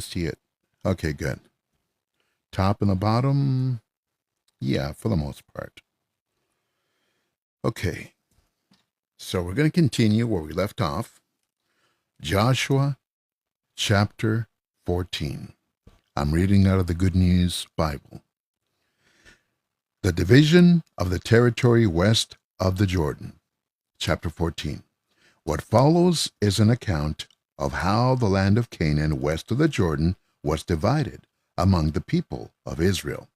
see it. Okay, good. Top and the bottom, yeah, for the most part. Okay, so we're going to continue where we left off. Joshua chapter 14. I'm reading out of the Good News Bible. The division of the territory west of the Jordan. Chapter 14. What follows is an account of how the land of Canaan west of the Jordan was divided among the people of Israel.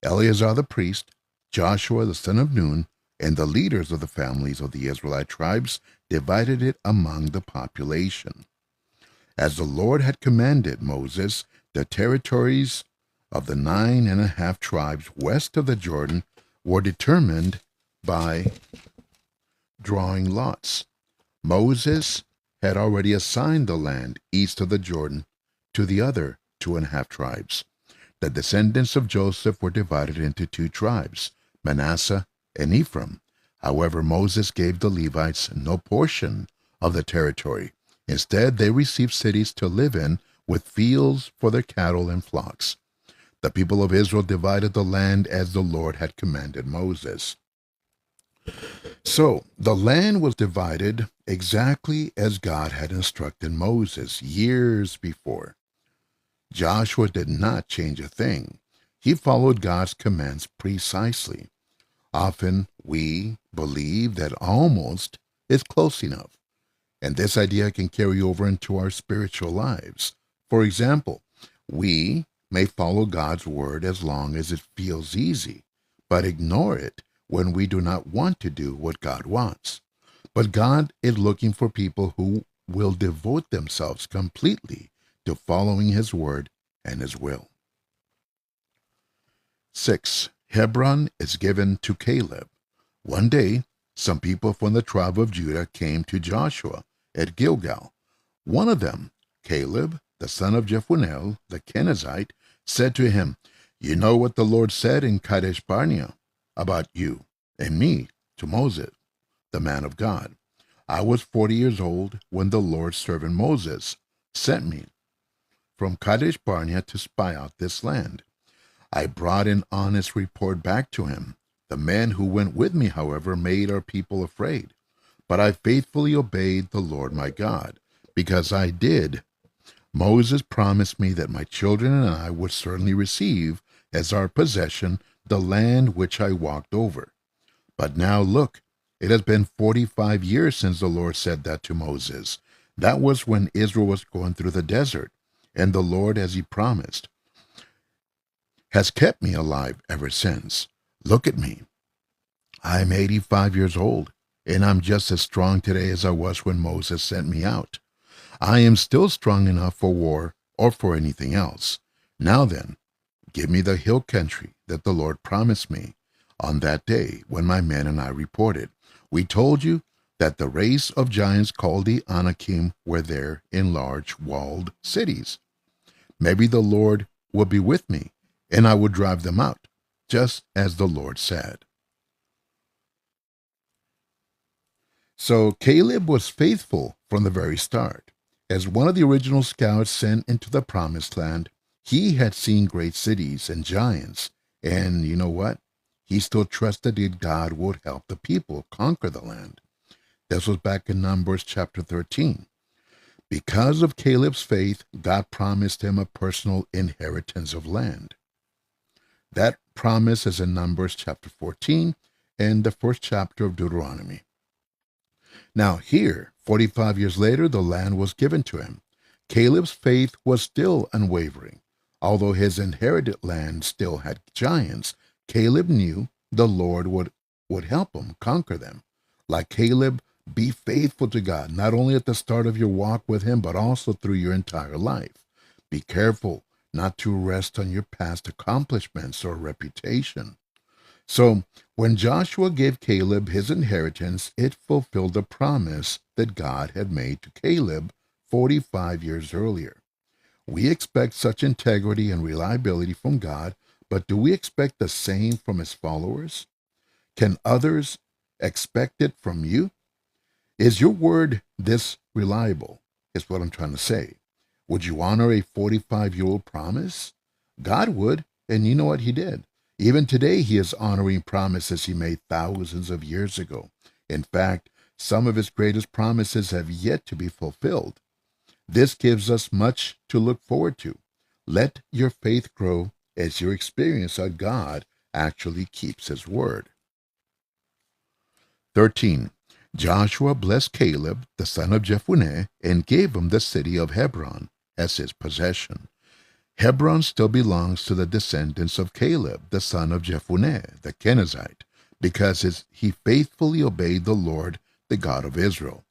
Eleazar the priest, Joshua the son of Nun, and the leaders of the families of the Israelite tribes divided it among the population. As the Lord had commanded Moses, the territories of the 9.5 tribes west of the Jordan were determined by drawing lots. Moses had already assigned the land east of the Jordan to the other 2.5 tribes. The descendants of Joseph were divided into 2 tribes, Manasseh and Ephraim. However, Moses gave the Levites no portion of the territory. Instead, they received cities to live in with fields for their cattle and flocks. The people of Israel divided the land as the Lord had commanded Moses. So, the land was divided exactly as God had instructed Moses years before. Joshua did not change a thing. He followed God's commands precisely. Often we believe that almost is close enough, and this idea can carry over into our spiritual lives. For example, we may follow God's word as long as it feels easy, but ignore it when we do not want to do what God wants. But God is looking for people who will devote themselves completely to following His word and His will. 6. Hebron is given to Caleb. One day, some people from the tribe of Judah came to Joshua at Gilgal. One of them, Caleb, the son of Jephunneh, the Kenizzite, said to him, "You know what the Lord said in Kadesh Barnea about you and me to Moses, the man of God. I was 40 years old when the Lord's servant Moses sent me from Kadesh Barnea to spy out this land. I brought an honest report back to him. The men who went with me, however, made our people afraid. But I faithfully obeyed the Lord my God. Because I did, Moses promised me that my children and I would certainly receive as our possession the land which I walked over. But now look, it has been 45 years since the Lord said that to Moses. That was when Israel was going through the desert, and the Lord, as He promised, has kept me alive ever since. Look at me. I'm 85 years old, and I'm just as strong today as I was when Moses sent me out. I am still strong enough for war or for anything else. Now then, give me the hill country that the Lord promised me on that day when my men and I reported. We told you that the race of giants called the Anakim were there in large walled cities. Maybe the Lord will be with me, and I will drive them out, just as the Lord said." So Caleb was faithful from the very start. As one of the original scouts sent into the promised land, he had seen great cities and giants, and you know what? He still trusted that God would help the people conquer the land. This was back in Numbers chapter 13. Because of Caleb's faith, God promised him a personal inheritance of land. That promise is in Numbers chapter 14 and the first chapter of Deuteronomy. Now here, 45 years later, the land was given to him. Caleb's faith was still unwavering. Although his inherited land still had giants, Caleb knew the Lord would help him conquer them. Like Caleb, be faithful to God, not only at the start of your walk with Him, but also through your entire life. Be careful not to rest on your past accomplishments or reputation. So, when Joshua gave Caleb his inheritance, it fulfilled the promise that God had made to Caleb 45 years earlier. We expect such integrity and reliability from God, but do we expect the same from His followers? Can others expect it from you? Is your word this reliable? Is what I'm trying to say. Would you honor a 45-year-old promise? God would, and you know what he did. Even today, he is honoring promises he made thousands of years ago. In fact, some of his greatest promises have yet to be fulfilled. This gives us much to look forward to. Let your faith grow as you experience how God actually keeps his word. 13. Joshua blessed Caleb, the son of Jephunneh, and gave him the city of Hebron as his possession. Hebron still belongs to the descendants of Caleb, the son of Jephunneh, the Kenizzite, because he faithfully obeyed the Lord, the God of Israel.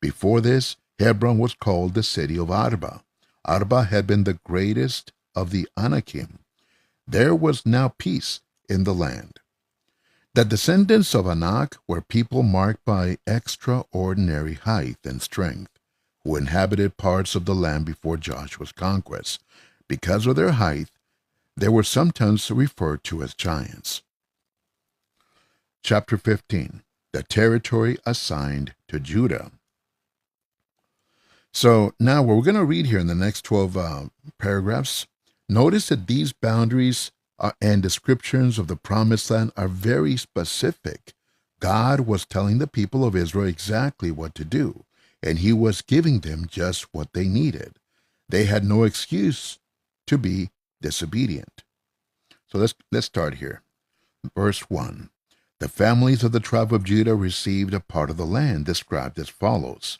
Before this, Hebron was called the city of Arba. Arba had been the greatest of the Anakim. There was now peace in the land. The descendants of Anak were people marked by extraordinary height and strength, who inhabited parts of the land before Joshua's conquest. Because of their height, they were sometimes referred to as giants. Chapter 15. The territory assigned to Judah. So now what we're going to read here in the next 12 paragraphs, notice that these boundaries and descriptions of the promised land are very specific. God was telling the people of Israel exactly what to do, and he was giving them just what they needed. They had no excuse to be disobedient. So let's start here. Verse 1. The families of the tribe of Judah received a part of the land described as follows.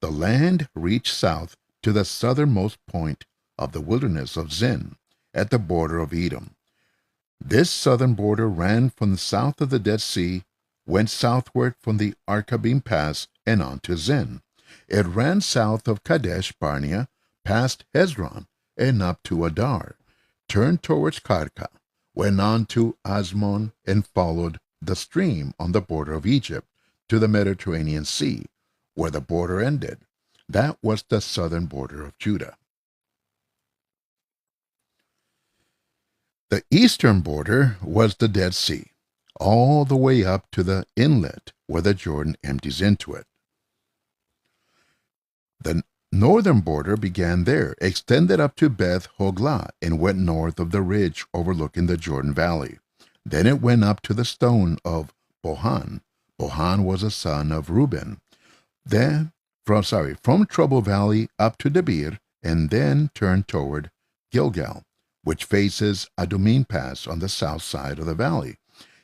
The land reached south to the southernmost point of the wilderness of Zin, at the border of Edom. This southern border ran from the south of the Dead Sea, went southward from the Arkabim Pass, and on to Zin. It ran south of Kadesh Barnea, past Hezron, and up to Adar, turned towards Karka, went on to Asmon, and followed the stream on the border of Egypt to the Mediterranean Sea, where the border ended. That was the southern border of Judah. The eastern border was the Dead Sea, all the way up to the inlet where the Jordan empties into it. The northern border began there, extended up to Beth Hoglah, and went north of the ridge overlooking the Jordan Valley. Then it went up to the stone of Bohan. Bohan was a son of Reuben. Then, from Trouble Valley up to Debir, and then turned toward Gilgal, which faces Adumim Pass on the south side of the valley.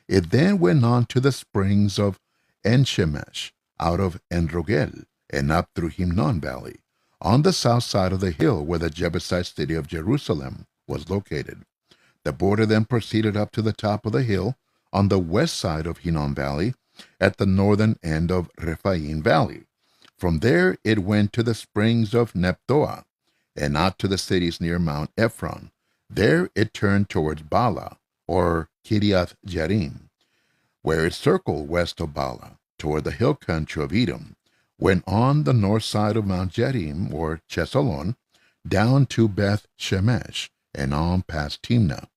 It then went on to the springs of En-Shemesh, out of En-Rogel, and up through Himnon Valley, on the south side of the hill where the Jebusite city of Jerusalem was located. The border then proceeded up to the top of the hill on the west side of Hinnom Valley, at the northern end of Rephaim Valley. From there it went to the springs of Nephtoah, and out to the cities near Mount Ephron. There it turned towards Bala, or Kiriath Jearim, where it circled west of Bala, toward the hill country of Edom, went on the north side of Mount Jearim, or Chesalon, down to Beth Shemesh, and on past Timnah.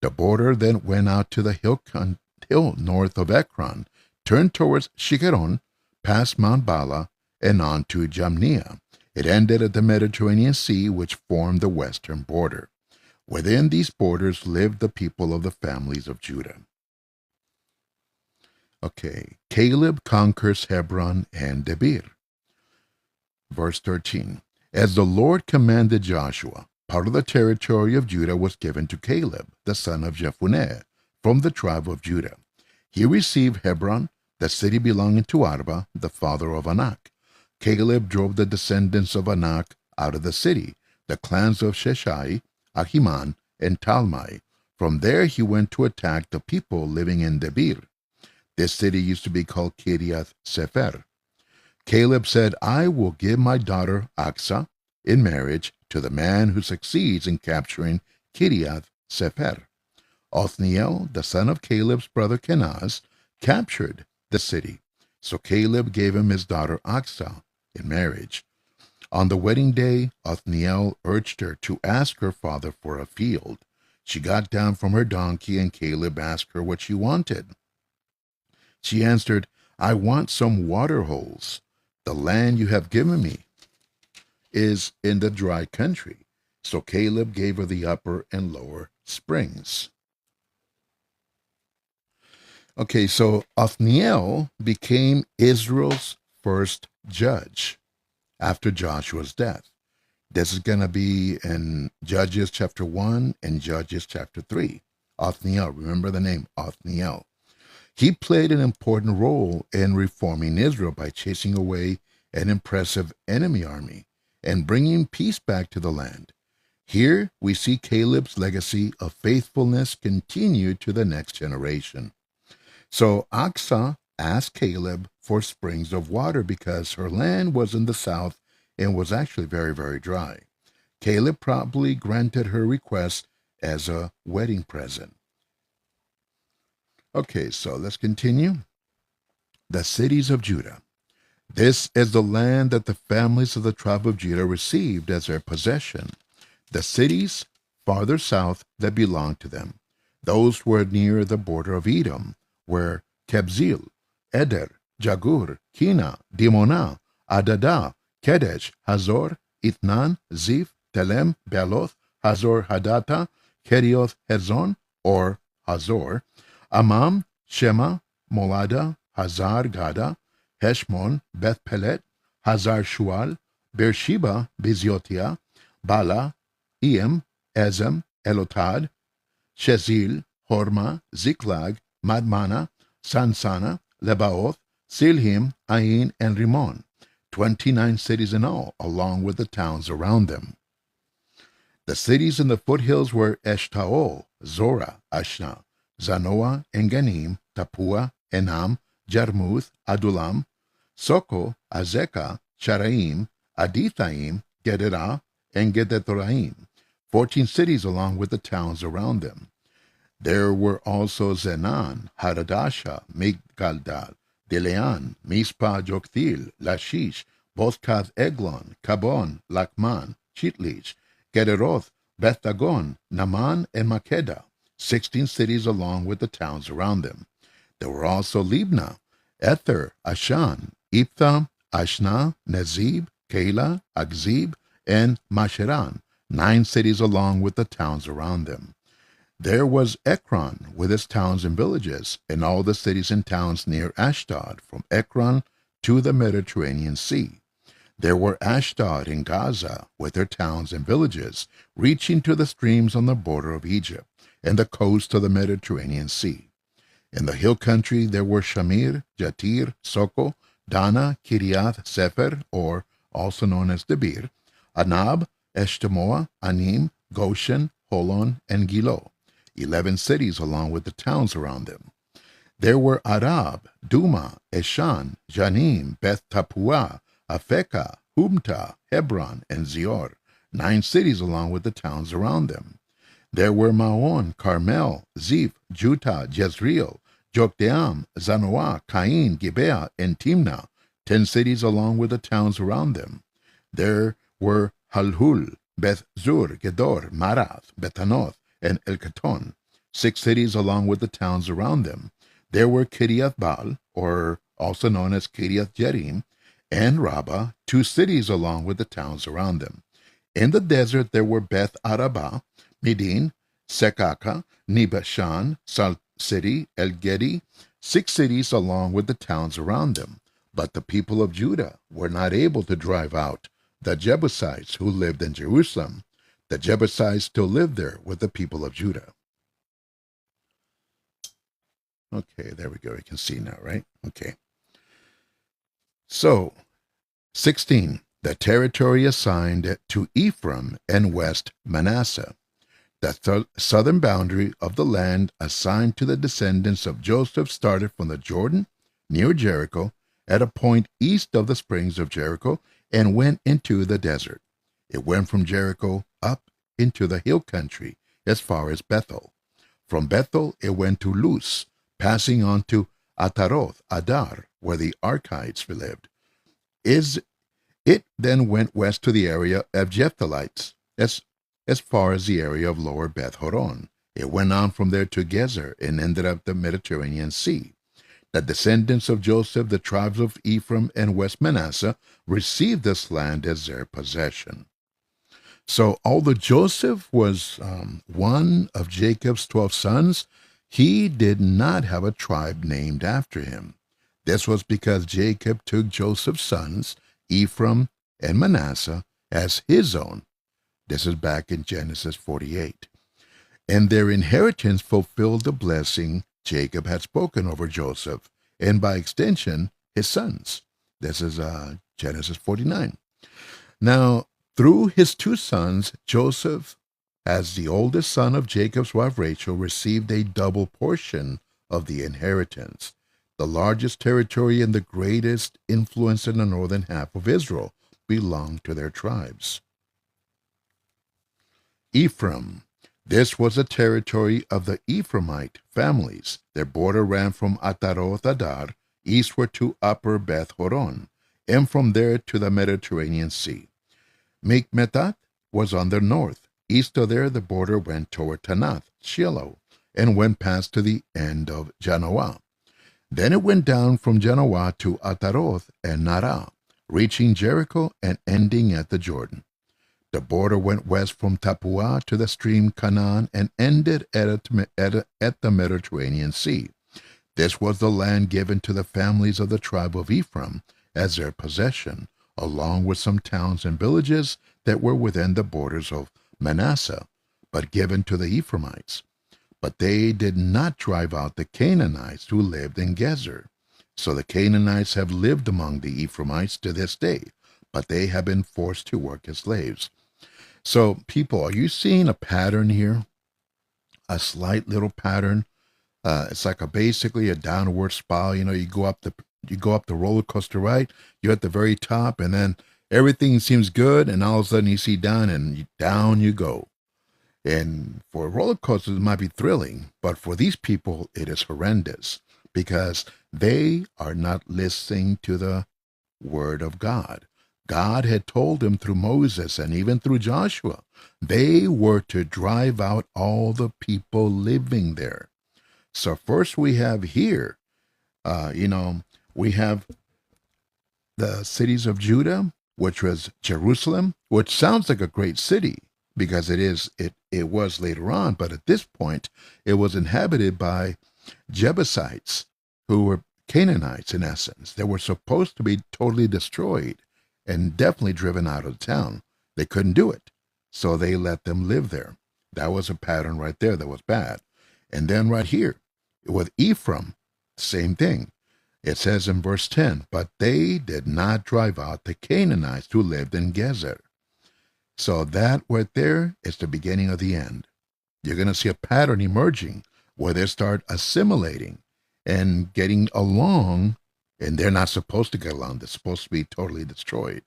The border then went out to the hill north of Ekron, turned towards Shikeron, past Mount Bala, and on to Jamnia. It ended at the Mediterranean Sea, which formed the western border. Within these borders lived the people of the families of Judah. Okay, Caleb conquers Hebron and Debir. Verse 13. As the Lord commanded Joshua, part of the territory of Judah was given to Caleb, the son of Jephunneh, from the tribe of Judah. He received Hebron, the city belonging to Arba, the father of Anak. Caleb drove the descendants of Anak out of the city, the clans of Sheshai, Ahiman, and Talmai. From there he went to attack the people living in Debir. This city used to be called Kiriath Sefer. Caleb said, I will give my daughter Aksa in marriage to the man who succeeds in capturing Kiriath Sefer. Othniel, the son of Caleb's brother Kenaz, captured the city. So Caleb gave him his daughter Aksa in marriage. On the wedding day, Othniel urged her to ask her father for a field. She got down from her donkey, and Caleb asked her what she wanted. She answered, I want some water holes. The land you have given me is in the dry country. So Caleb gave her the upper and lower springs. Okay, so Othniel became Israel's first judge after Joshua's death. This is going to be in Judges chapter 1 and Judges chapter 3. Othniel, remember the name Othniel. He played an important role in reforming Israel by chasing away an impressive enemy army and bringing peace back to the land. Here we see Caleb's legacy of faithfulness continue to the next generation. So Aksa asked Caleb for springs of water because her land was in the south and was actually very, very dry. Caleb probably granted her request as a wedding present. Okay, so let's continue. The cities of Judah. This is the land that the families of the tribe of Judah received as their possession. The cities farther south that belonged to them. Those were near the border of Edom, were Kebzil, Eder, Jagur, Kina, Dimonah, Adada, Kedesh, Hazor, Itnan, Ziph, Telem, Bealoth, Hazor Hadata, Kerioth Hezon, or Hazor, Amam, Shema, Molada, Hazar Gada, Heshmon, Beth Pelet, Hazar Shual, Beersheba, Biziotia, Bala, Iem, Ezem, Elotad, Shezil, Horma, Ziklag, Madmana, Sansana, Lebaoth, Silhim, Ain, and Rimon, 29 cities in all, along with the towns around them. The cities in the foothills were Eshtaol, Zorah, Ashna, Zanoah, Enganim, Tapua, Enam, Jarmuth, Adulam, Soko, Azekah, Sharaim, Adithaim, Gederah, and Gedetoraim, 14 cities along with the towns around them. There were also Zenan, Haradasha, Migdal, Dilean, Mizpah, Jokthil, Lashish, Boskath, Eglon, Kabon, Lakman, Chitlich, Gederoth, Beth-dagon, Naman, and Makeda, 16 cities along with the towns around them. There were also Libnah, Ether, Ashan, Iptham, Ashna, Nezib, Keilah, Akzib, and Masheran, 9 cities along with the towns around them. There was Ekron with its towns and villages, and all the cities and towns near Ashdod, from Ekron to the Mediterranean Sea. There were Ashdod and Gaza with their towns and villages, reaching to the streams on the border of Egypt and the coast of the Mediterranean Sea. In the hill country there were Shamir, Jatir, Soko, Dana, Kiriath Sefer, or also known as Debir, Anab, Eshtemoa, Anim, Goshen, Holon, and Gilo, 11 cities along with the towns around them. There were Arab, Duma, Eshan, Janim, Beth Tapua, Afekah, Humta, Hebron, and Zior, 9 cities along with the towns around them. There were Maon, Carmel, Ziph, Juta, Jezreel, Jokdeam, Zanoah, Cain, Gibeah, and Timnah, 10 cities along with the towns around them. There were Halhul, Beth Zur, Gedor, Marath, Betanoth, and Elkaton, 6 cities along with the towns around them. There were Kiriath Baal, or also known as Kiriath Jearim, and Rabbah, 2 cities along with the towns around them. In the desert there were Beth Arabah, Midin, Sekaka, Nibashan, Salt City, El Gedi, 6 cities along with the towns around them. But the people of Judah were not able to drive out the Jebusites who lived in Jerusalem. The Jebusites still lived there with the people of Judah. Okay, there we go. You can see now, right? Okay. So, 16. The territory assigned to Ephraim and West Manasseh. The southern boundary of the land assigned to the descendants of Joseph started from the Jordan, near Jericho, at a point east of the springs of Jericho, and went into the desert. It went from Jericho up into the hill country as far as Bethel. From Bethel it went to Luz, passing on to Ataroth Adar, where the Archites lived. It then went west to the area of Jephthalites, as far as the area of lower Beth Horon. It went on from there to Gezer and ended up the Mediterranean Sea. The descendants of Joseph, the tribes of Ephraim and West Manasseh, received this land as their possession. So, although Joseph was one of Jacob's 12 sons, he did not have a tribe named after him. This was because Jacob took Joseph's sons, Ephraim and Manasseh, as his own. This is back in Genesis 48. And their inheritance fulfilled the blessing Jacob had spoken over Joseph, and by extension, his sons. This is Genesis 49. Now, through his two sons, Joseph, as the oldest son of Jacob's wife Rachel, received a double portion of the inheritance. The largest territory and the greatest influence in the northern half of Israel belonged to their tribes. Ephraim. This was the territory of the Ephraimite families. Their border ran from Ataroth Adar eastward to Upper Beth Horon, and from there to the Mediterranean Sea. Mikmethath was on the north. East of there, the border went toward Tanath, Shiloh, and went past to the end of Janoah. Then it went down from Janoah to Ataroth and Narah, reaching Jericho and ending at the Jordan. The border went west from Tappuah to the stream Canaan and ended at the Mediterranean Sea. This was the land given to the families of the tribe of Ephraim as their possession, along with some towns and villages that were within the borders of Manasseh, but given to the Ephraimites. But they did not drive out the Canaanites who lived in Gezer. So the Canaanites have lived among the Ephraimites to this day, but they have been forced to work as slaves. So, people, are you seeing a pattern here? A slight little pattern. It's like basically a downward spiral. You go up the roller coaster, right? You're at the very top, and then everything seems good, and all of a sudden you see down, and down you go. And for roller coasters, it might be thrilling, but for these people, it is horrendous because they are not listening to the word of God. God had told them through Moses and even through Joshua, they were to drive out all the people living there. So first we have here, we have the cities of Judah, which was Jerusalem, which sounds like a great city because it was later on, but at this point it was inhabited by Jebusites, who were Canaanites in essence. They were supposed to be totally destroyed and definitely driven out of the town. They couldn't do it, so they let them live there. That was a pattern right there that was bad. And then right here, with Ephraim, same thing. It says in verse 10, but they did not drive out the Canaanites who lived in Gezer. So that right there is the beginning of the end. You're going to see a pattern emerging where they start assimilating and getting along, and they're not supposed to get along. They're supposed to be totally destroyed.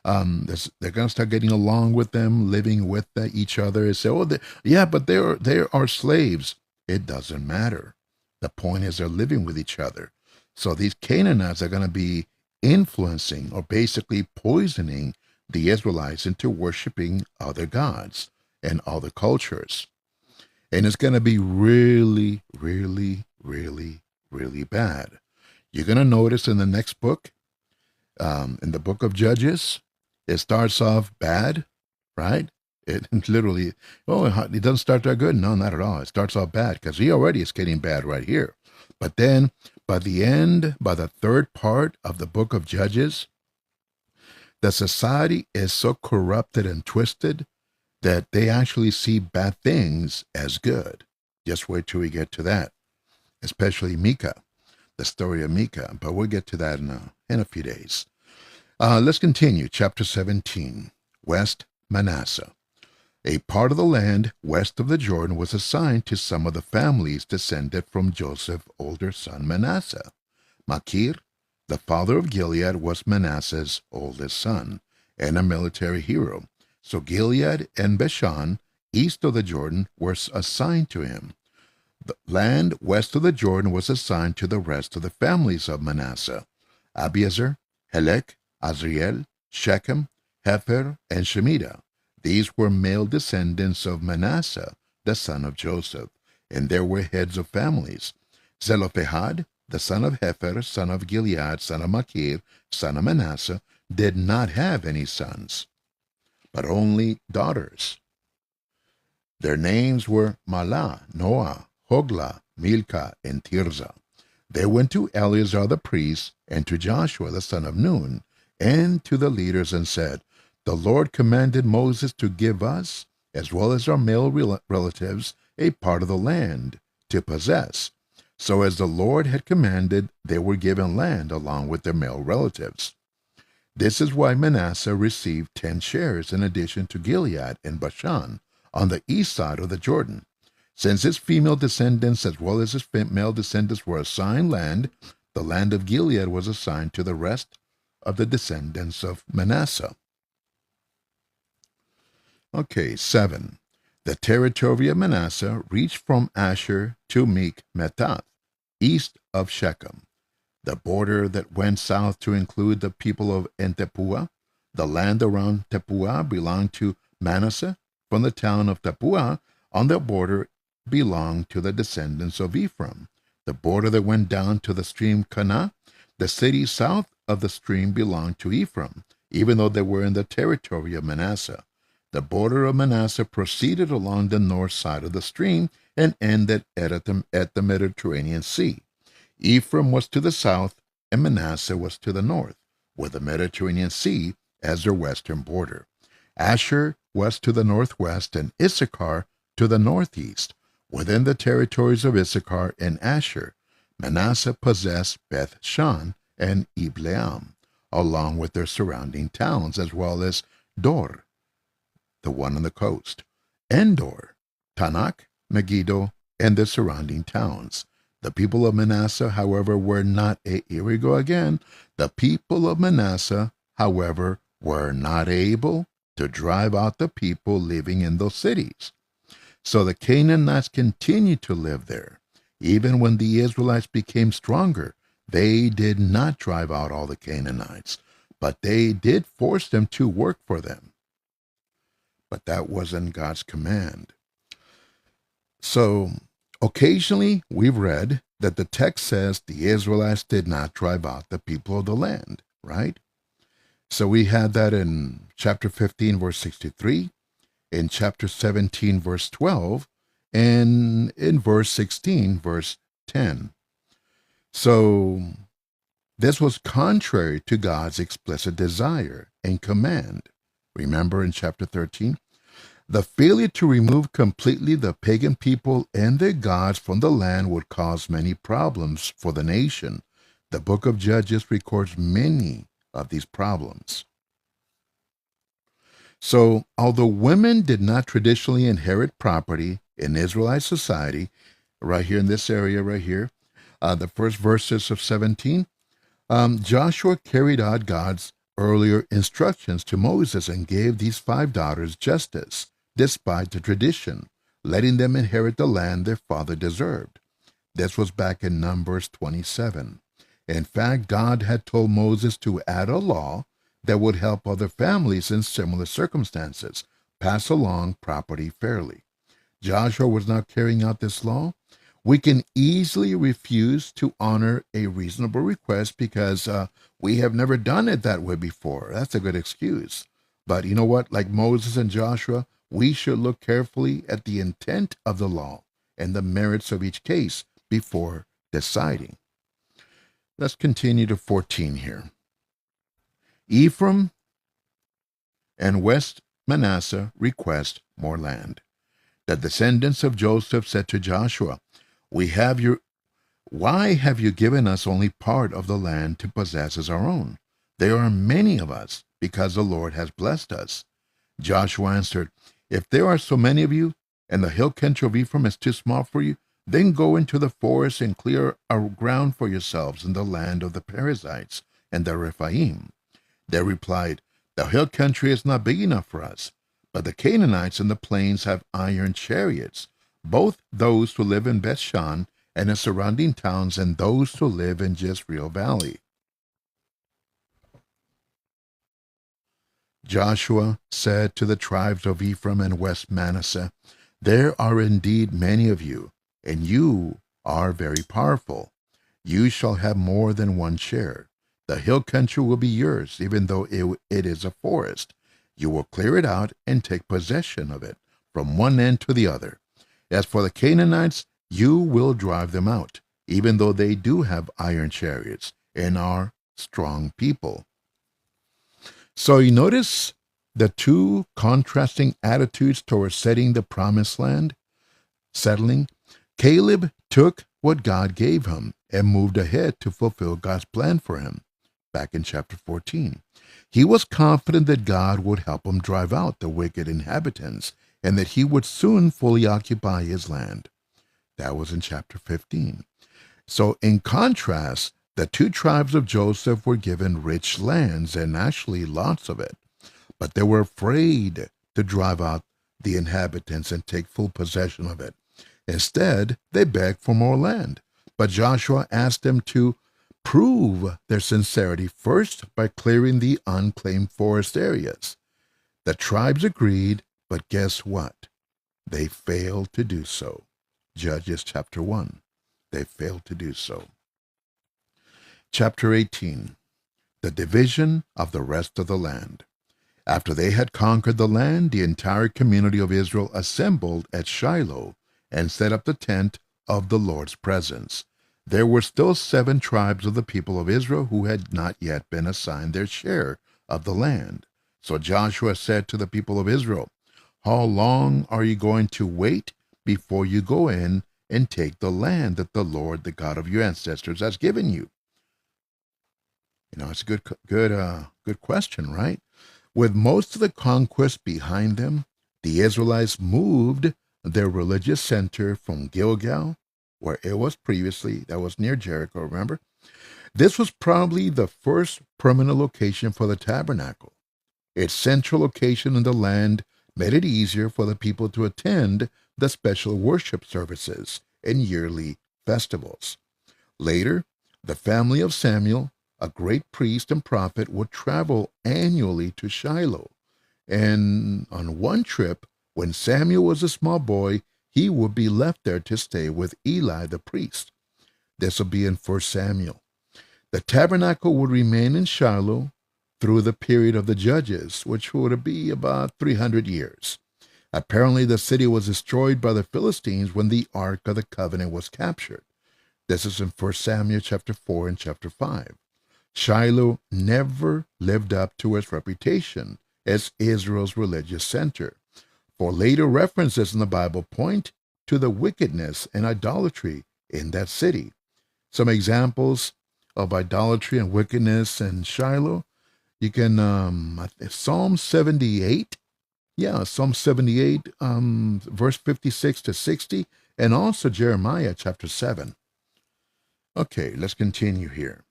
They're going to start getting along with them, living with each other. And say, but they are slaves. It doesn't matter. The point is they're living with each other. So these Canaanites are going to be influencing or basically poisoning the Israelites into worshiping other gods and other cultures. And it's going to be really, really, really, really bad. You're going to notice in the next book, in the book of Judges, it starts off bad, right? It literally, it doesn't start that good. No, not at all. It starts off bad because he already is getting bad right here. But then by the end, by the third part of the book of Judges, the society is so corrupted and twisted that they actually see bad things as good. Just wait till we get to that, especially Micah, the story of Micah. But we'll get to that in a few days. Let's continue. Chapter 17, West Manasseh. A part of the land west of the Jordan was assigned to some of the families descended from Joseph's older son Manasseh. Machir, the father of Gilead, was Manasseh's oldest son and a military hero. So Gilead and Bashan, east of the Jordan, were assigned to him. The land west of the Jordan was assigned to the rest of the families of Manasseh: Abiezer, Helek, Azriel, Shechem, Hefer, and Shemida. These were male descendants of Manasseh, the son of Joseph, and there were heads of families: Zelophehad, the son of Hepher, son of Gilead, son of Machir, son of Manasseh, did not have any sons, but only daughters. Their names were Mahlah, Noah, Hoglah, Milcah, and Tirzah. They went to Eleazar the priest and to Joshua the son of Nun and to the leaders and said, "The Lord commanded Moses to give us, as well as our male relatives, a part of the land to possess." So as the Lord had commanded, they were given land along with their male relatives. This is why Manasseh received 10 shares in addition to Gilead and Bashan on the east side of the Jordan. Since his female descendants as well as his male descendants were assigned land, the land of Gilead was assigned to the rest of the descendants of Manasseh. Okay, 7. The territory of Manasseh reached from Asher to Mikmetath, east of Shechem. The border that went south to include the people of Tepuah. The land around Tepuah belonged to Manasseh. From the town of Tepuah on the border belonged to the descendants of Ephraim. The border that went down to the stream Kanah, the city south of the stream belonged to Ephraim, even though they were in the territory of Manasseh. The border of Manasseh proceeded along the north side of the stream and ended at the Mediterranean Sea. Ephraim was to the south, and Manasseh was to the north, with the Mediterranean Sea as their western border. Asher was to the northwest, and Issachar to the northeast. Within the territories of Issachar and Asher, Manasseh possessed Beth-shan and Ibleam, along with their surrounding towns, as well as Dor, the one on the coast, Endor, Tanakh, Megiddo, and the surrounding towns. The people of Manasseh, however, were not here we go again. The people of Manasseh, however, were not able to drive out the people living in those cities. So the Canaanites continued to live there. Even when the Israelites became stronger, they did not drive out all the Canaanites, but they did force them to work for them. But that wasn't God's command. So occasionally we've read that the text says the Israelites did not drive out the people of the land, right? So we had that in chapter 15, verse 63, in chapter 17, verse 12, and in verse 16, verse 10. So this was contrary to God's explicit desire and command. Remember in chapter 13? The failure to remove completely the pagan people and their gods from the land would cause many problems for the nation. The book of Judges records many of these problems. So, although women did not traditionally inherit property in Israelite society, right here in this area right here, the first verses of 17, Joshua carried out God's earlier instructions to Moses and gave these 5 daughters justice, despite the tradition, letting them inherit the land their father deserved. This was back in Numbers 27. In fact, God had told Moses to add a law that would help other families in similar circumstances pass along property fairly. Joshua was now carrying out this law. We can easily refuse to honor a reasonable request because we have never done it that way before. That's a good excuse. But you know what? Like Moses and Joshua, we should look carefully at the intent of the law and the merits of each case before deciding. Let's continue to 14 here. Ephraim and West Manasseh request more land. The descendants of Joseph said to Joshua, why have you given us only part of the land to possess as our own? There are many of us, because the Lord has blessed us. Joshua answered, if there are so many of you, and the hill country of Ephraim is too small for you, then go into the forest and clear a ground for yourselves in the land of the Perizzites and the Rephaim. They replied, the hill country is not big enough for us, but the Canaanites in the plains have iron chariots, both those who live in Beth-shan and the surrounding towns and those who live in Jezreel Valley. Joshua said to the tribes of Ephraim and West Manasseh, there are indeed many of you, and you are very powerful. You shall have more than one share. The hill country will be yours, even though it is a forest. You will clear it out and take possession of it from one end to the other. As for the Canaanites, you will drive them out, even though they do have iron chariots and are strong people. So you notice the two contrasting attitudes towards setting the promised land, settling. Caleb took what God gave him and moved ahead to fulfill God's plan for him. Back in chapter 14, he was confident that God would help him drive out the wicked inhabitants and that he would soon fully occupy his land. That was in chapter 15. So in contrast, the two tribes of Joseph were given rich lands and actually lots of it, but they were afraid to drive out the inhabitants and take full possession of it. Instead, they begged for more land. But Joshua asked them to prove their sincerity first by clearing the unclaimed forest areas. The tribes agreed, but guess what? They failed to do so. Judges chapter 1. They failed to do so. Chapter 18. The division of the rest of the land. After they had conquered the land, the entire community of Israel assembled at Shiloh and set up the tent of the Lord's presence. There were still 7 tribes of the people of Israel who had not yet been assigned their share of the land. So Joshua said to the people of Israel, "How long are you going to wait before you go in and take the land that the Lord, the God of your ancestors, has given you?" It's a good question, right? With most of the conquest behind them, the Israelites moved their religious center from Gilgal, where it was previously, that was near Jericho, remember? This was probably the first permanent location for the tabernacle. Its central location in the land made it easier for the people to attend the special worship services and yearly festivals. Later, the family of Samuel, a great priest and prophet, would travel annually to Shiloh. And on one trip, when Samuel was a small boy, he would be left there to stay with Eli the priest. This will be in 1 Samuel. The tabernacle would remain in Shiloh through the period of the Judges, which would be about 300 years. Apparently, the city was destroyed by the Philistines when the Ark of the Covenant was captured. This is in 1 Samuel chapter 4 and chapter 5. Shiloh never lived up to its reputation as Israel's religious center, for later references in the Bible point to the wickedness and idolatry in that city. Some examples of idolatry and wickedness in Shiloh, you can, Psalm 78, Psalm 78, verse 56 to 60, and also Jeremiah chapter 7. Okay, let's continue here.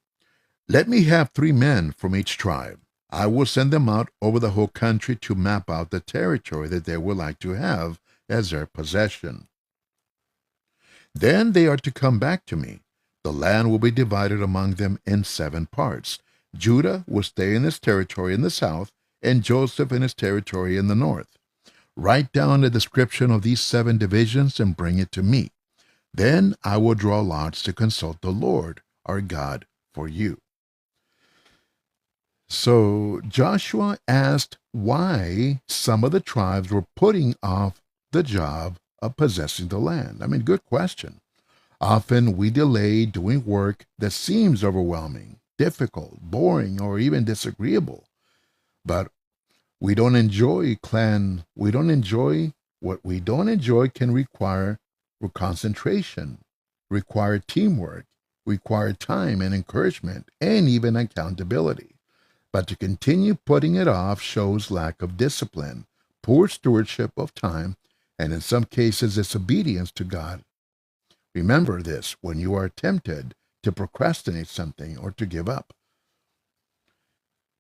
Let me have 3 men from each tribe. I will send them out over the whole country to map out the territory that they would like to have as their possession. Then they are to come back to me. The land will be divided among them in 7 parts. Judah will stay in his territory in the south, and Joseph in his territory in the north. Write down a description of these 7 divisions and bring it to me. Then I will draw lots to consult the Lord, our God, for you. So Joshua asked why some of the tribes were putting off the job of possessing the land. Good question. Often we delay doing work that seems overwhelming, difficult, boring, or even disagreeable. But what we don't enjoy can require concentration, require teamwork, require time and encouragement, and even accountability. But to continue putting it off shows lack of discipline, poor stewardship of time, and in some cases disobedience to God. Remember this when you are tempted to procrastinate something or to give up.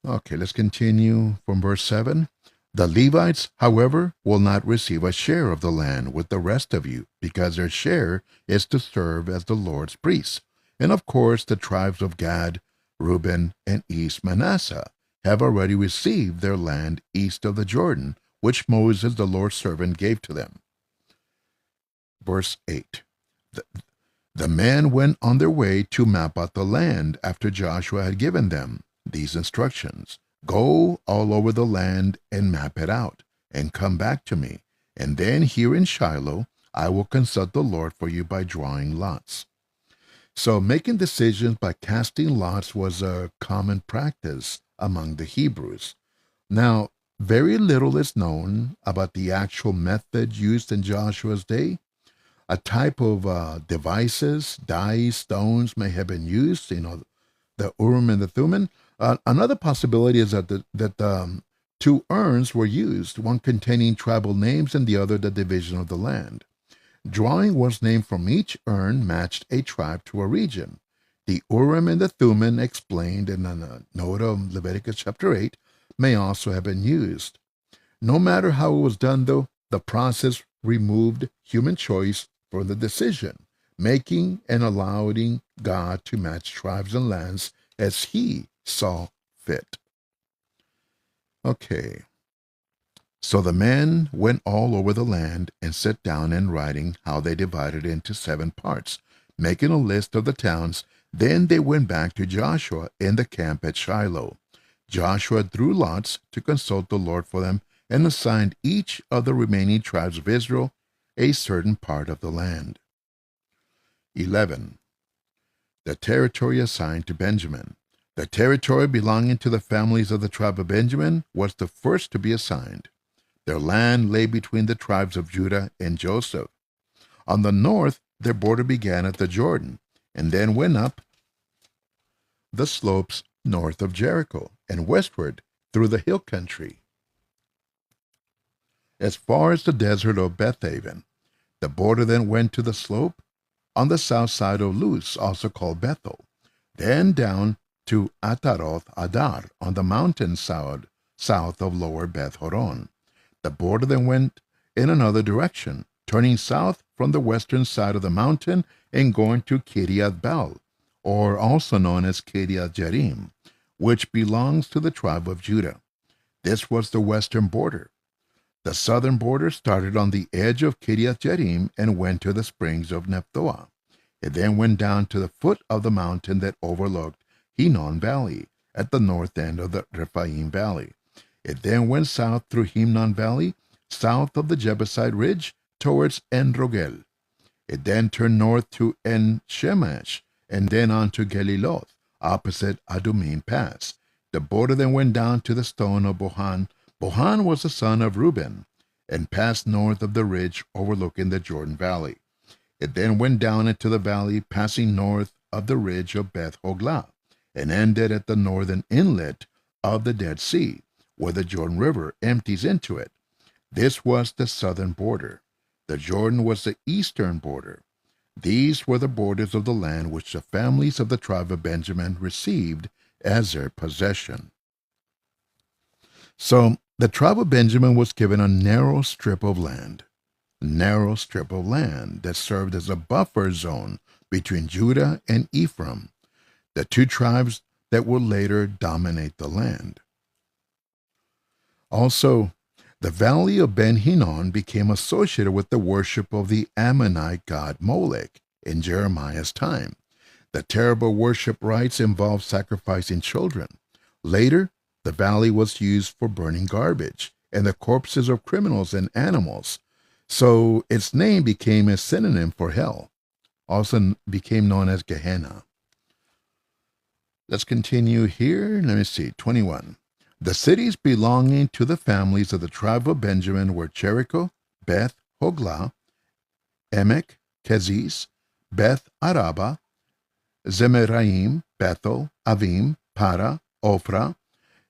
Okay, let's continue from verse 7. The Levites, however, will not receive a share of the land with the rest of you, because their share is to serve as the Lord's priests. And of course, the tribes of Gad, Reuben, and East Manasseh have already received their land east of the Jordan, which Moses, the Lord's servant, gave to them. Verse 8. The men went on their way to map out the land after Joshua had given them these instructions. Go all over the land and map it out, and come back to me. And then here in Shiloh, I will consult the Lord for you by drawing lots. So making decisions by casting lots was a common practice among the Hebrews. Now, very little is known about the actual method used in Joshua's day. A type of devices, dice, stones may have been used, the Urim and the Thummim. Another possibility is that two urns were used, one containing tribal names and the other the division of the land. Drawing was named from each urn matched a tribe to a region. The Urim and the Thummim, explained in a note of Leviticus chapter 8, may also have been used. No matter how it was done, though, the process removed human choice from the decision, making and allowing God to match tribes and lands as he saw fit. Okay. So the men went all over the land and set down in writing how they divided into 7 parts, making a list of the towns. Then they went back to Joshua in the camp at Shiloh. Joshua drew lots to consult the Lord for them and assigned each of the remaining tribes of Israel a certain part of the land. 11. The territory assigned to Benjamin. The territory belonging to the families of the tribe of Benjamin was the first to be assigned. Their land lay between the tribes of Judah and Joseph. On the north, their border began at the Jordan, and then went up the slopes north of Jericho and westward through the hill country, as far as the desert of Bethaven. The border then went to the slope on the south side of Luz, also called Bethel, then down to Ataroth Adar on the mountain south of lower Beth Horon. The border then went in another direction, turning south from the western side of the mountain and going to Kiriath Baal, or also known as Kiriath Jearim, which belongs to the tribe of Judah. This was the western border. The southern border started on the edge of Kiriath Jearim and went to the springs of Nephtoah. It then went down to the foot of the mountain that overlooked Hinnom Valley at the north end of the Rephaim Valley. It then went south through Hinnom Valley, south of the Jebusite Ridge, towards En Rogel. It then turned north to En Shemesh, and then on to Geliloth, opposite Adumim Pass. The border then went down to the stone of Bohan. Bohan was the son of Reuben, and passed north of the ridge overlooking the Jordan Valley. It then went down into the valley, passing north of the ridge of Beth Hoglah, and ended at the northern inlet of the Dead Sea, where the Jordan River empties into it. This was the southern border. The Jordan was the eastern border. These were the borders of the land which the families of the tribe of Benjamin received as their possession. So the tribe of Benjamin was given a narrow strip of land that served as a buffer zone between Judah and Ephraim, the two tribes that would later dominate the land. Also, the valley of Ben Hinnom became associated with the worship of the Ammonite god Molech in Jeremiah's time. The terrible worship rites involved sacrificing children. Later, the valley was used for burning garbage and the corpses of criminals and animals, so its name became a synonym for hell, also became known as Gehenna. Let's continue here. 21. The cities belonging to the families of the tribe of Benjamin were Jericho, Beth Hoglah, Emek, Keziz, Beth Araba, Zemeraim, Bethel, Avim, Para, Ophrah,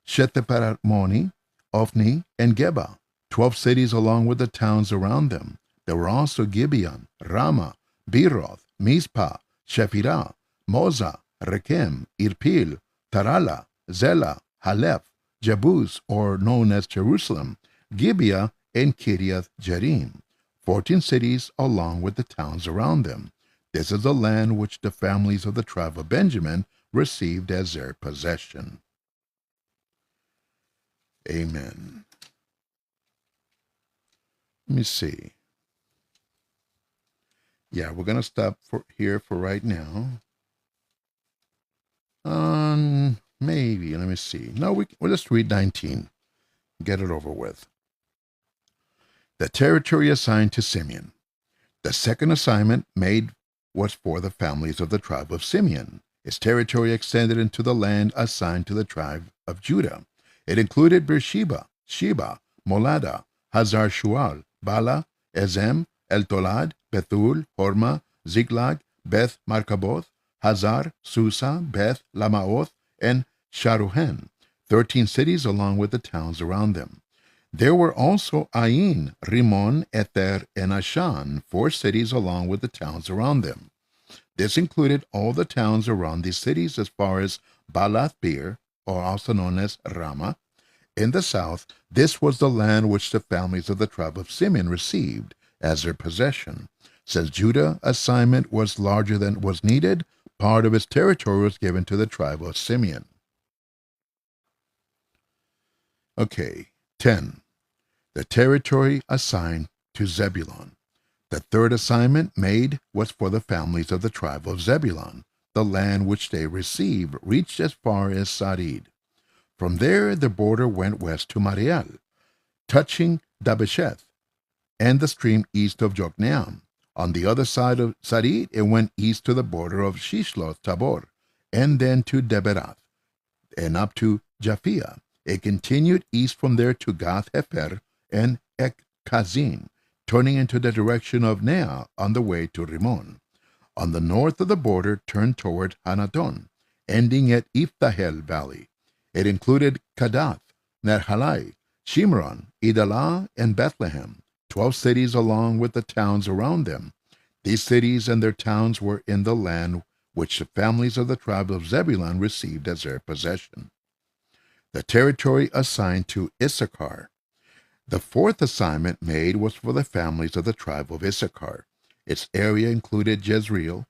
Sheteparatmoni, Ophni, and Geba, 12 cities along with the towns around them. There were also Gibeon, Ramah, Beeroth, Mizpah, Shephirah, Moza, Rechem, Irpil, Tarala, Zela, Halep, Jebus, or known as Jerusalem, Gibeah, and Kiriath Jearim, 14 cities along with the towns around them. This is the land which the families of the tribe of Benjamin received as their possession. Amen. Let me see. Yeah, we're going to stop here for right now. Maybe, let me see. No, we'll just read 19. Get it over with. The territory assigned to Simeon. The second assignment made was for the families of the tribe of Simeon. Its territory extended into the land assigned to the tribe of Judah. It included Beersheba, Sheba, Molada, Hazar Shual, Bala, Ezem, El Tolad, Bethul, Horma, Ziklag, Beth Markaboth, Hazar, Susa, Beth Lamaoth, and Sharuhen, 13 cities along with the towns around them. There were also Ain, Rimon, Ether, and Ashan, 4 cities along with the towns around them. This included all the towns around these cities as far as Balath Beer, or also known as Ramah. In the south, this was the land which the families of the tribe of Simeon received as their possession. Since Judah's assignment was larger than was needed, part of its territory was given to the tribe of Simeon. Okay, 10. The territory assigned to Zebulun. The third assignment made was for the families of the tribe of Zebulun. The land which they received reached as far as Sarid. From there, the border went west to Mariel, touching Dabesheth and the stream east of Jokneam. On the other side of Sarid, it went east to the border of Shishloth Tabor, and then to Deberath, and up to Japhia. It continued east from there to Gath Hefer and Ek-Kazin, turning into the direction of Nea on the way to Rimmon. On the north of the border, turned toward Hanaton, ending at Iftahel Valley. It included Kadath, Nerhalai, Shimron, Idalah, and Bethlehem, 12 cities along with the towns around them. These cities and their towns were in the land which the families of the tribe of Zebulun received as their possession. The territory assigned to Issachar. The fourth assignment made was for the families of the tribe of Issachar. Its area included Jezreel,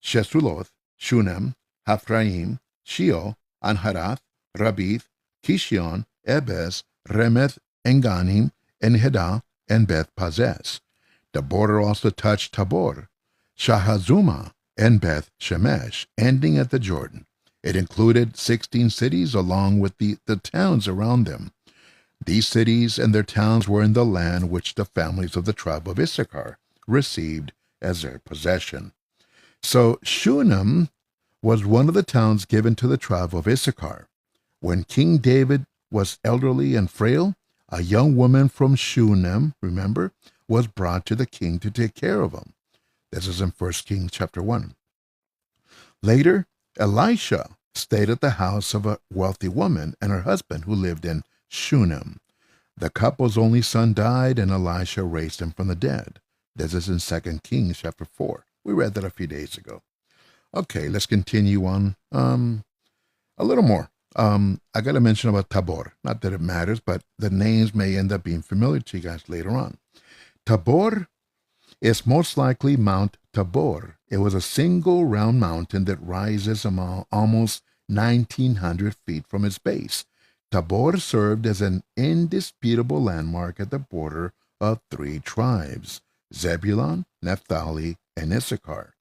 Shesuloth, Shunem, Haphraim, Sheol, Anharath, Rabith, Kishion, Ebez, Remeth, Enganim, Enhedah, and Beth Pazez. The border also touched Tabor, Shahazuma, and Beth Shemesh, ending at the Jordan. It included 16 cities along with the towns around them. These cities and their towns were in the land which the families of the tribe of Issachar received as their possession. So Shunem was one of the towns given to the tribe of Issachar. When King David was elderly and frail, a young woman from Shunem, remember, was brought to the king to take care of him. This is in 1 Kings chapter 1. Later, Elisha stayed at the house of a wealthy woman and her husband who lived in Shunem. The couple's only son died, and Elisha raised him from the dead. This is in 2 Kings chapter 4. We read that a few days ago. Okay, let's continue on a little more. I got to mention about Tabor. Not that it matters, but the names may end up being familiar to you guys later on. Tabor is most likely Mount Tabor. It was a single round mountain that rises almost 1,900 feet from its base. Tabor served as an indisputable landmark at the border of 3 tribes, Zebulun, Naphtali, and Issachar.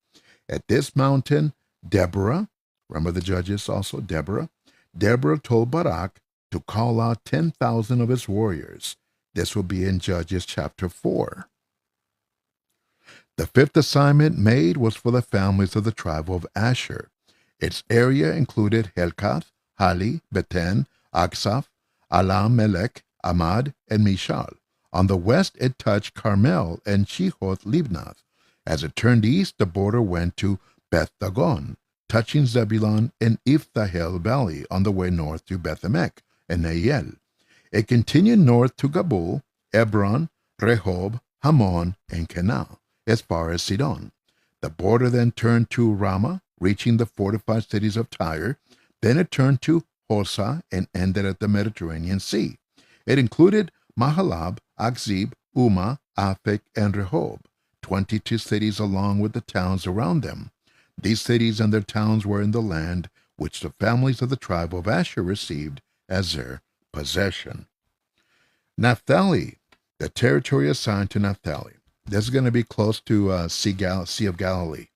At this mountain, Deborah, remember the judges also, Deborah told Barak to call out 10,000 of his warriors. This will be in Judges chapter 4. The fifth assignment made was for the families of the tribe of Asher. Its area included Helkath, Hali, Beten, Aksaph, Alam Melech, Amad, and Mishal. On the west, it touched Carmel and Chihoth Libnath. As it turned east, the border went to Beth Dagon, touching Zebulun and Iftahel Valley on the way north to Beth-Emek and Neiel. It continued north to Gabul, Ebron, Rehob, Hamon, and Kenah, as far as Sidon. The border then turned to Ramah, reaching the fortified cities of Tyre. Then it turned to Hosa and ended at the Mediterranean Sea. It included Mahalab, Akzib, Umah, Aphek, and Rehob, 22 cities along with the towns around them. These cities and their towns were in the land which the families of the tribe of Asher received as their possession. Naphtali, the territory assigned to Naphtali. This is going to be close to Sea of Galilee.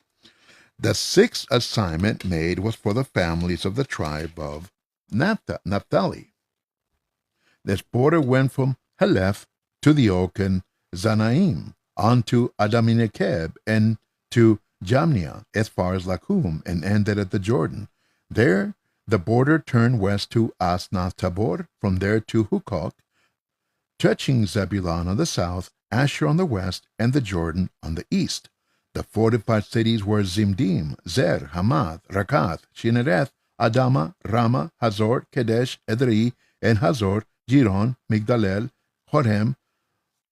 The sixth assignment made was for the families of the tribe of Naphtali. This border went from Haleph to the oak and Zanaim, on to Adaminekeb, and to Jamnia, as far as Lakum, and ended at the Jordan. There, the border turned west to Asnath Tabor, from there to Hukok, touching Zebulun on the south, Asher on the west, and the Jordan on the east. The fortified cities were Zimdim, Zer, Hamath, Rakath, Shinnereth, Adama, Rama, Hazor, Kedesh, Edrei, and Hazor, Giron, Migdalel, Horem,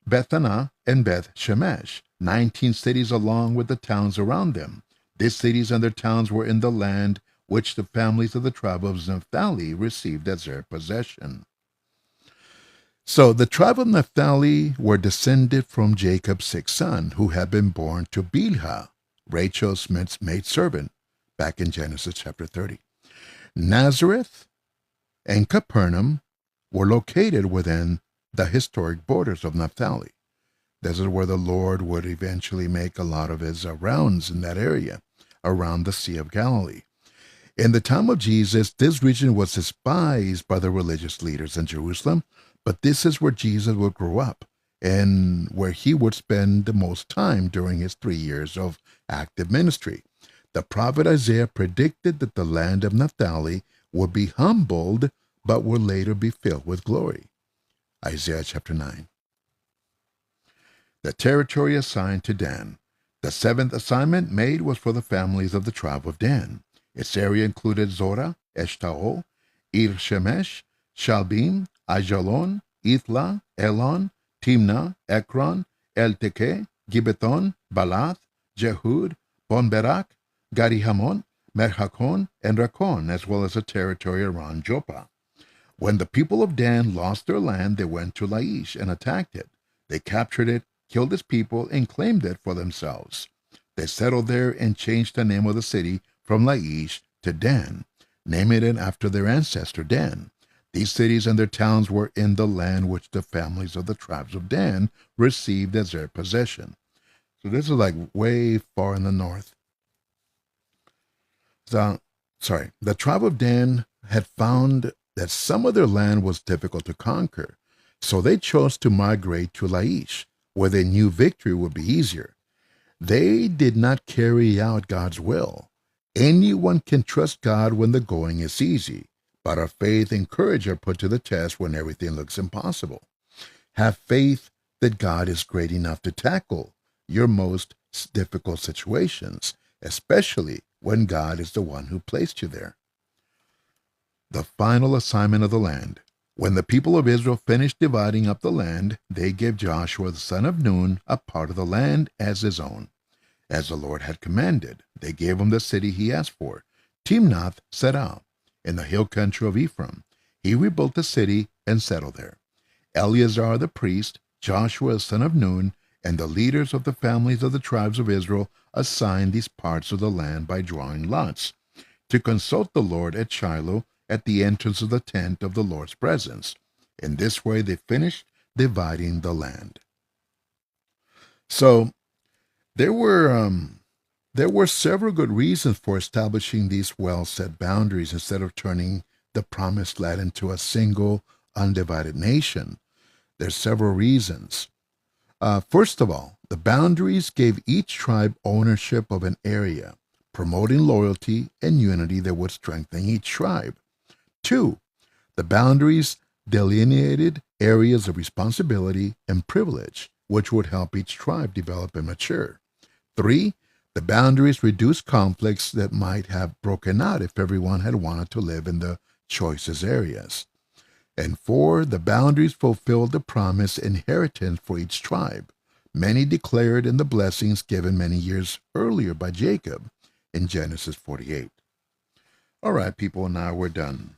Bethana, and Beth Shemesh, 19 cities along with the towns around them. These cities and their towns were in the land which the families of the tribe of Naphtali received as their possession. So the tribe of Naphtali were descended from Jacob's sixth son, who had been born to Bilhah, Rachel's maidservant, back in Genesis chapter 30. Nazareth and Capernaum were located within the historic borders of Naphtali. This is where the Lord would eventually make a lot of his rounds in that area, around the Sea of Galilee. In the time of Jesus, this region was despised by the religious leaders in Jerusalem, but this is where Jesus would grow up and where he would spend the most time during his 3 years of active ministry. The prophet Isaiah predicted that the land of Naphtali would be humbled, but would later be filled with glory. Isaiah chapter 9. The territory assigned to Dan. The seventh assignment made was for the families of the tribe of Dan. Its area included Zorah, Eshtaol, Ir Shemesh, Shalbim, Ajalon, Ithla, Elon, Timnah, Ekron, Elteke, Gibeton, Balath, Jehud, Bonberak, Garihamon, Merhakon, and Rakon, as well as the territory around Joppa. When the people of Dan lost their land, they went to Laish and attacked it. They captured it, killed its people, and claimed it for themselves. They settled there and changed the name of the city from Laish to Dan, naming it after their ancestor Dan. These cities and their towns were in the land which the families of the tribes of Dan received as their possession. So this is like way far in the north. The tribe of Dan had found that some of their land was difficult to conquer, so they chose to migrate to Laish, where they knew victory would be easier. They did not carry out God's will. Anyone can trust God when the going is easy, but our faith and courage are put to the test when everything looks impossible. Have faith that God is great enough to tackle your most difficult situations, especially when God is the one who placed you there. The final assignment of the land. When the people of Israel finished dividing up the land, they gave Joshua the son of Nun a part of the land as his own. As the Lord had commanded, they gave him the city he asked for, Timnath Serah, in the hill country of Ephraim. He rebuilt the city and settled there. Eleazar the priest, Joshua the son of Nun, and the leaders of the families of the tribes of Israel assigned these parts of the land by drawing lots, to consult the Lord at Shiloh at the entrance of the tent of the Lord's presence. In this way they finished dividing the land. So there were several good reasons for establishing these well-set boundaries instead of turning the promised land into a single, undivided nation. There's several reasons. First of all, the boundaries gave each tribe ownership of an area, promoting loyalty and unity that would strengthen each tribe. 2. The boundaries delineated areas of responsibility and privilege, which would help each tribe develop and mature. 3. The boundaries reduced conflicts that might have broken out if everyone had wanted to live in the choicest areas. And 4. The boundaries fulfilled the promised inheritance for each tribe, many declared in the blessings given many years earlier by Jacob in Genesis 48. All right, people, now we're done.